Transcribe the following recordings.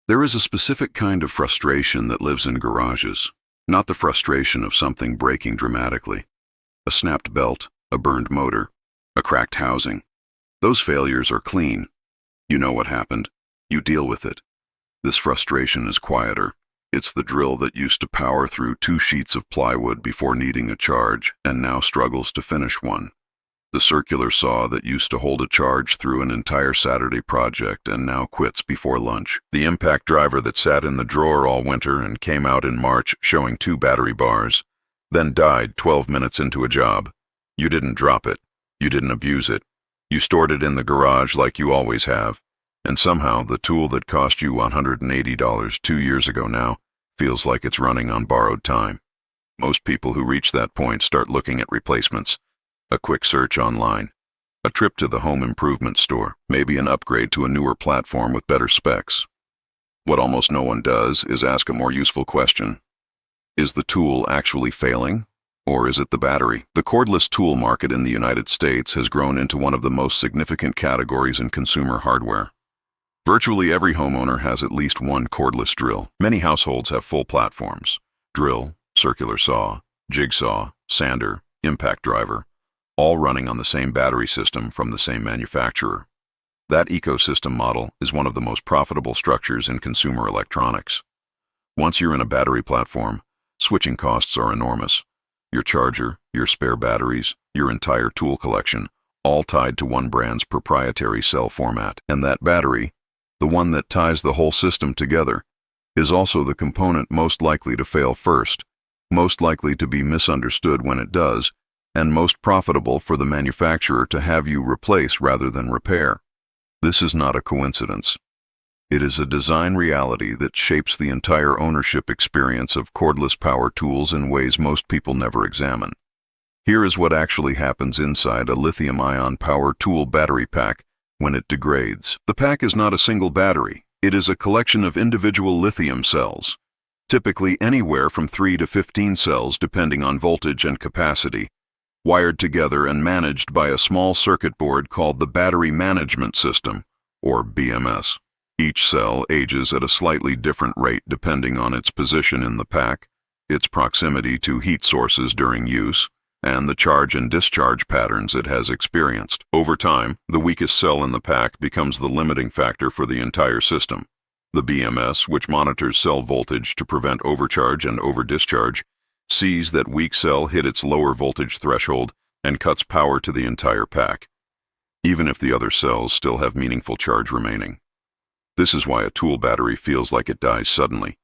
There is a specific kind of frustration that lives in garages, not the frustration of something breaking dramatically. A snapped belt, a burned motor, a cracked housing. Those failures are clean. You know what happened. You deal with it. This frustration is quieter. It's the drill that used to power through 2 sheets of plywood before needing a charge and now struggles to finish one. The circular saw that used to hold a charge through an entire Saturday project and now quits before lunch. The impact driver that sat in the drawer all winter and came out in March showing 2 battery bars, then died 12 minutes into a job. You didn't drop it. You didn't abuse it. You stored it in the garage like you always have. And somehow the tool that cost you $180 2 years ago now feels like it's running on borrowed time. Most people who reach that point start looking at replacements. A quick search online, a trip to the home improvement store, maybe an upgrade to a newer platform with better specs. What almost no one does is ask a more useful question. Is the tool actually failing, or is it the battery? The cordless tool market in the United States has grown into one of the most significant categories in consumer hardware. Virtually every homeowner has at least one cordless drill. Many households have full platforms: drill, circular saw, jigsaw, sander, impact driver, all running on the same battery system from the same manufacturer. That ecosystem model is one of the most profitable structures in consumer electronics. Once you're in a battery platform, switching costs are enormous. Your charger, your spare batteries, your entire tool collection, all tied to one brand's proprietary cell format. And that battery, the one that ties the whole system together, is also the component most likely to fail first, most likely to be misunderstood when it does, and most profitable for the manufacturer to have you replace rather than repair. This is not a coincidence. It is a design reality that shapes the entire ownership experience of cordless power tools in ways most people never examine. Here is what actually happens inside a lithium-ion power tool battery pack when it degrades. The pack is not a single battery. It is a collection of individual lithium cells, typically anywhere from 3 to 15 cells depending on voltage and capacity, wired together and managed by a small circuit board called the Battery Management System, or BMS. Each cell ages at a slightly different rate depending on its position in the pack, its proximity to heat sources during use, and the charge and discharge patterns it has experienced. Over time, the weakest cell in the pack becomes the limiting factor for the entire system. The BMS, which monitors cell voltage to prevent overcharge and overdischarge, sees that weak cell hit its lower voltage threshold and cuts power to the entire pack, even if the other cells still have meaningful charge remaining. This is why a tool battery feels like it dies suddenly.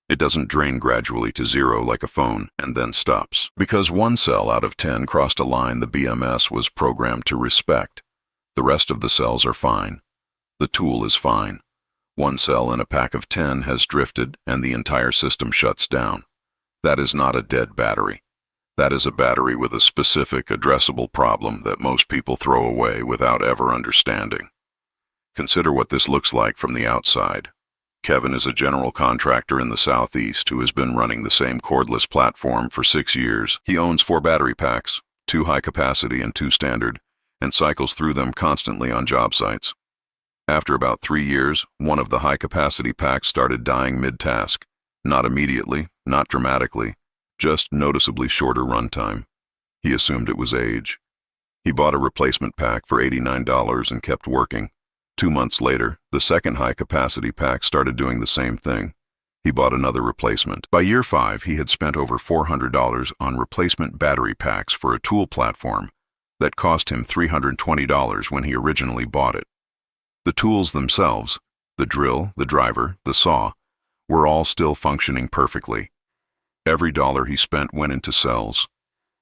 It doesn't drain gradually to 0 like a phone and then stops. Because 1 cell out of 10 crossed a line the BMS was programmed to respect. The rest of the cells are fine. The tool is fine. 1 cell in a pack of 10 has drifted and the entire system shuts down. That is not a dead battery. That is a battery with a specific addressable problem that most people throw away without ever understanding. Consider what this looks like from the outside. Kevin is a general contractor in the Southeast who has been running the same cordless platform for 6 years. He owns 4 battery packs, 2 high capacity and 2 standard, and cycles through them constantly on job sites. After about 3 years, one of the high capacity packs started dying mid-task. Not immediately, not dramatically, just noticeably shorter runtime. He assumed it was age. He bought a replacement pack for $89 and kept working. 2 months later, the second high-capacity pack started doing the same thing. He bought another replacement. By year 5, he had spent over $400 on replacement battery packs for a tool platform that cost him $320 when he originally bought it. The tools themselves, the drill, the driver, the saw, were all still functioning perfectly. Every dollar he spent went into cells.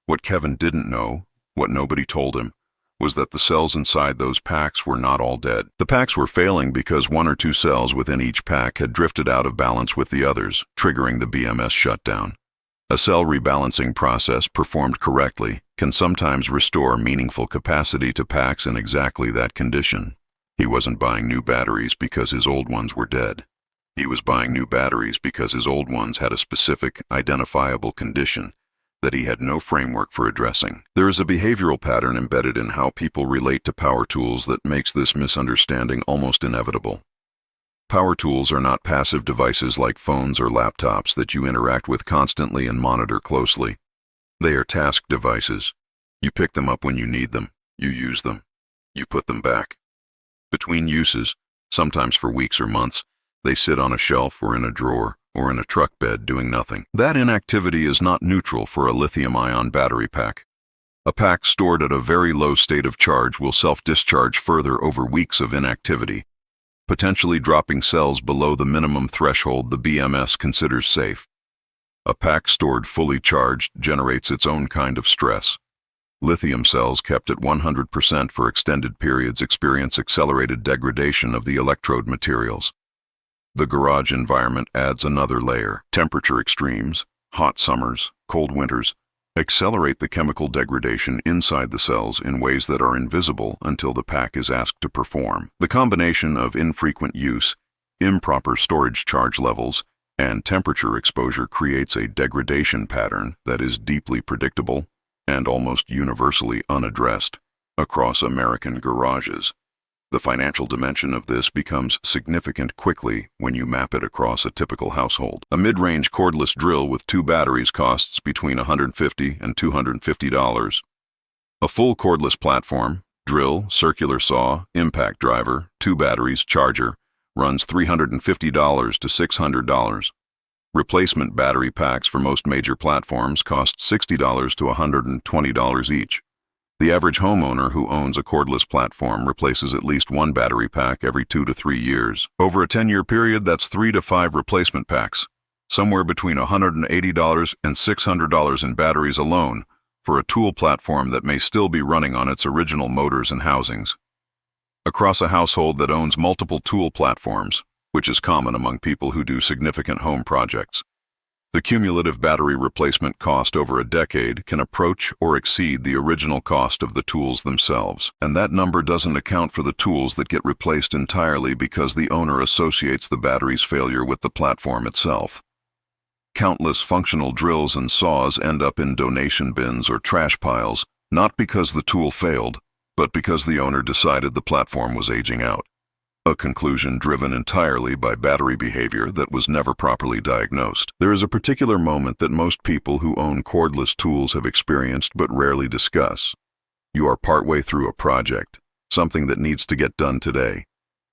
What Kevin didn't know, what nobody told him, was that the cells inside those packs were not all dead. The packs were failing because 1 or 2 cells within each pack had drifted out of balance with the others, triggering the BMS shutdown. A cell rebalancing process performed correctly can sometimes restore meaningful capacity to packs in exactly that condition. He wasn't buying new batteries because his old ones were dead. He was buying new batteries because his old ones had a specific, identifiable condition that he had no framework for addressing. There is a behavioral pattern embedded in how people relate to power tools that makes this misunderstanding almost inevitable. Power tools are not passive devices like phones or laptops that you interact with constantly and monitor closely. They are task devices. You pick them up when you need them. You use them. You put them back. Between uses, sometimes for weeks or months, they sit on a shelf or in a drawer or in a truck bed doing nothing. That inactivity is not neutral for a lithium-ion battery pack. A pack stored at a very low state of charge will self-discharge further over weeks of inactivity, potentially dropping cells below the minimum threshold the BMS considers safe. A pack stored fully charged generates its own kind of stress. Lithium cells kept at 100% for extended periods experience accelerated degradation of the electrode materials. The garage environment adds another layer. Temperature extremes, hot summers, cold winters, accelerate the chemical degradation inside the cells in ways that are invisible until the pack is asked to perform. The combination of infrequent use, improper storage charge levels, and temperature exposure creates a degradation pattern that is deeply predictable and almost universally unaddressed across American garages. The financial dimension of this becomes significant quickly when you map it across a typical household. A mid-range cordless drill with 2 batteries costs between $150 and $250. A full cordless platform, drill, circular saw, impact driver, 2 batteries, charger, runs $350 to $600. Replacement battery packs for most major platforms cost $60 to $120 each. The average homeowner who owns a cordless platform replaces at least 1 battery pack every 2 to 3 years. Over a 10-year period, that's 3 to 5 replacement packs, somewhere between $180 and $600 in batteries alone for a tool platform that may still be running on its original motors and housings. Across a household that owns multiple tool platforms, which is common among people who do significant home projects, the cumulative battery replacement cost over a decade can approach or exceed the original cost of the tools themselves. And that number doesn't account for the tools that get replaced entirely because the owner associates the battery's failure with the platform itself. Countless functional drills and saws end up in donation bins or trash piles, not because the tool failed, but because the owner decided the platform was aging out. A conclusion driven entirely by battery behavior that was never properly diagnosed. There is a particular moment that most people who own cordless tools have experienced but rarely discuss. You are partway through a project, something that needs to get done today.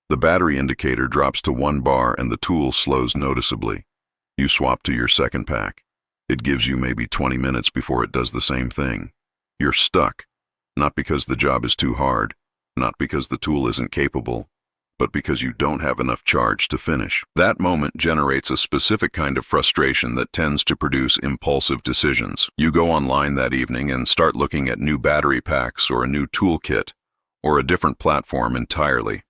The battery indicator drops to 1 bar and the tool slows noticeably. You swap to your second pack. It gives you maybe 20 minutes before it does the same thing. You're stuck, not because the job is too hard, not because the tool isn't capable, but because you don't have enough charge to finish. That moment generates a specific kind of frustration that tends to produce impulsive decisions. You go online that evening and start looking at new battery packs or a new toolkit or a different platform entirely.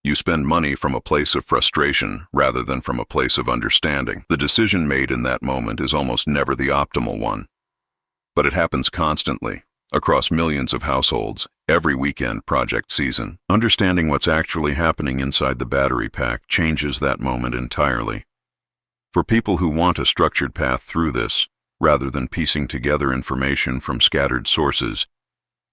You spend money from a place of frustration rather than from a place of understanding. The decision made in that moment is almost never the optimal one, but it happens constantly, across millions of households, every weekend project season. Understanding what's actually happening inside the battery pack changes that moment entirely. For people who want a structured path through this, rather than piecing together information from scattered sources,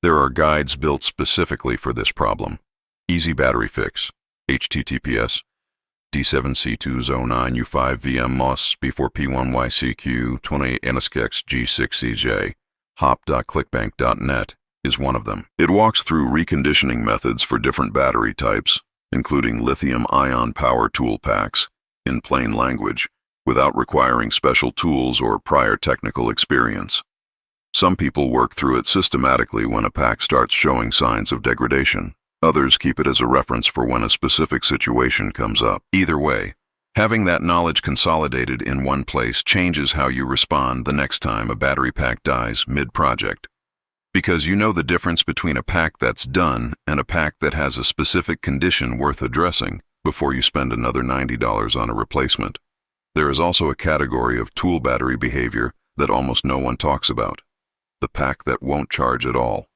there are guides built specifically for this problem. Easy Battery Fix, https D7C209U5VM MOS B4P1YCQ 28 NSKX G6CJ hop.clickbank.net is one of them. It walks through reconditioning methods for different battery types, including lithium-ion power tool packs, in plain language, without requiring special tools or prior technical experience. Some people work through it systematically when a pack starts showing signs of degradation. Others keep it as a reference for when a specific situation comes up. Either way, having that knowledge consolidated in one place changes how you respond the next time a battery pack dies mid-project. Because you know the difference between a pack that's done and a pack that has a specific condition worth addressing before you spend another $90 on a replacement. There is also a category of tool battery behavior that almost no one talks about. The pack that won't charge at all.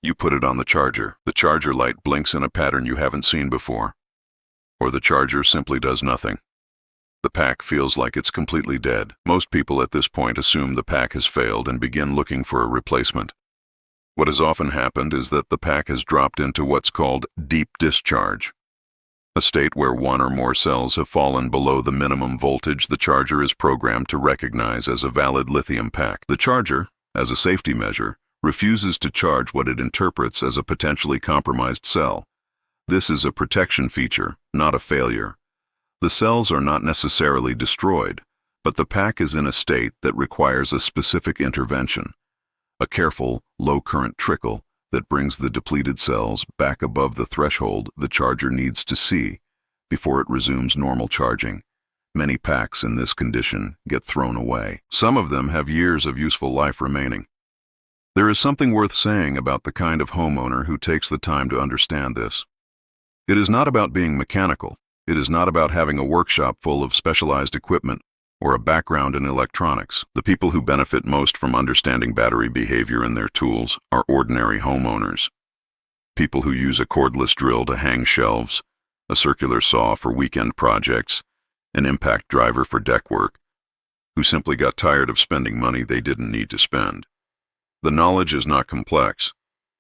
You put it on the charger light blinks in a pattern you haven't seen before. Or the charger simply does nothing. The pack feels like it's completely dead. Most people at this point assume the pack has failed and begin looking for a replacement. What has often happened is that the pack has dropped into what's called deep discharge. a state where one or more cells have fallen below the minimum voltage the charger is programmed to recognize as a valid lithium pack. The charger, as a safety measure, refuses to charge what it interprets as a potentially compromised cell. This is a protection feature, not a failure. The cells are not necessarily destroyed, but the pack is in a state that requires a specific intervention, a careful, low-current trickle that brings the depleted cells back above the threshold the charger needs to see before it resumes normal charging. Many packs in this condition get thrown away. Some of them have years of useful life remaining. There is something worth saying about the kind of homeowner who takes the time to understand this. It is not about being mechanical. It is not about having a workshop full of specialized equipment or a background in electronics. The people who benefit most from understanding battery behavior in their tools are ordinary homeowners. People who use a cordless drill to hang shelves, a circular saw for weekend projects, an impact driver for deck work, who simply got tired of spending money they didn't need to spend. The knowledge is not complex.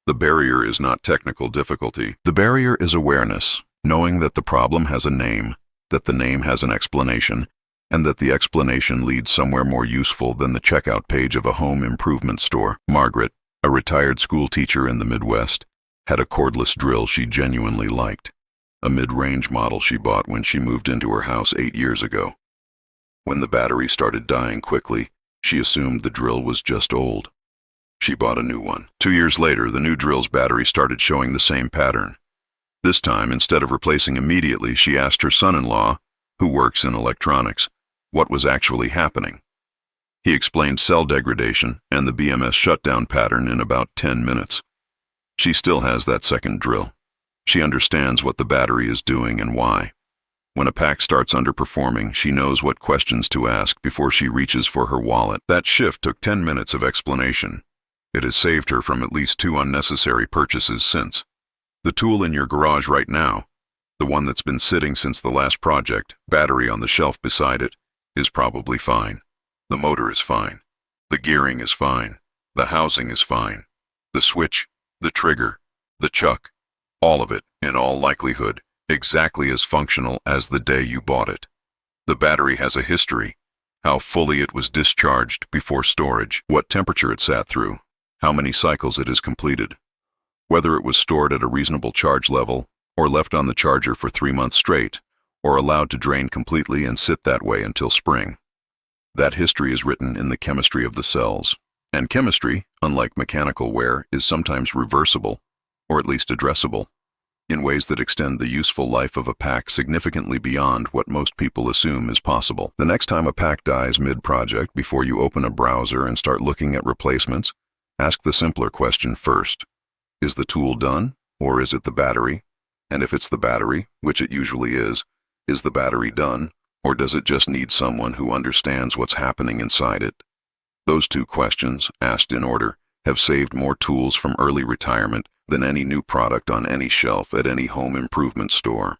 The barrier is not technical difficulty. The barrier is awareness, knowing that the problem has a name, that the name has an explanation, and that the explanation leads somewhere more useful than the checkout page of a home improvement store. Margaret, a retired school teacher in the Midwest, had a cordless drill she genuinely liked, a mid-range model she bought when she moved into her house 8 years ago. When the battery started dying quickly, she assumed the drill was just old. She bought a new one. 2 years later, the new drill's battery started showing the same pattern. This time, instead of replacing immediately, she asked her son-in-law, who works in electronics, what was actually happening. He explained cell degradation and the BMS shutdown pattern in about 10 minutes. She still has that second drill. She understands what the battery is doing and why. When a pack starts underperforming, she knows what questions to ask before she reaches for her wallet. That shift took 10 minutes of explanation. It has saved her from at least 2 unnecessary purchases since. The tool in your garage right now, the one that's been sitting since the last project, battery on the shelf beside it, is probably fine. The motor is fine. The gearing is fine. The housing is fine. The switch, the trigger, the chuck, all of it, in all likelihood, exactly as functional as the day you bought it. The battery has a history, how fully it was discharged before storage, what temperature it sat through, how many cycles it has completed, whether it was stored at a reasonable charge level or left on the charger for 3 months straight, or allowed to drain completely and sit that way until spring. That history is written in the chemistry of the cells, and chemistry, unlike mechanical wear, is sometimes reversible, or at least addressable, in ways that extend the useful life of a pack significantly beyond what most people assume is possible. The next time a pack dies mid-project, before you open a browser and start looking at replacements, ask the simpler question first. Is the tool done, or is it the battery? And if it's the battery, which it usually is the battery done, or does it just need someone who understands what's happening inside it? Those 2 questions, asked in order, have saved more tools from early retirement than any new product on any shelf at any home improvement store.